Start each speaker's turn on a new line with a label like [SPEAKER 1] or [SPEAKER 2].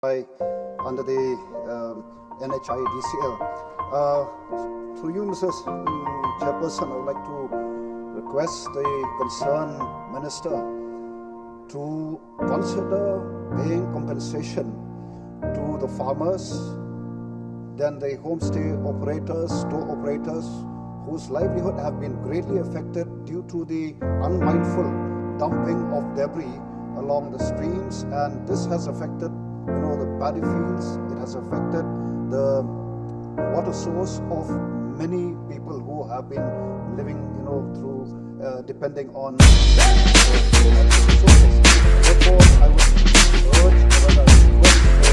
[SPEAKER 1] by under the NHIDCL. Through you, Mrs. Chairperson, I would like to request the concerned minister to consider paying compensation to the farmers, then the homestay operators, store operators, whose livelihood have been greatly affected due to the unmindful dumping of debris along the streams, and this has affected the paddy fields. It has affected the water source of many people who have been living through depending on resources. Therefore, I would urge, rather request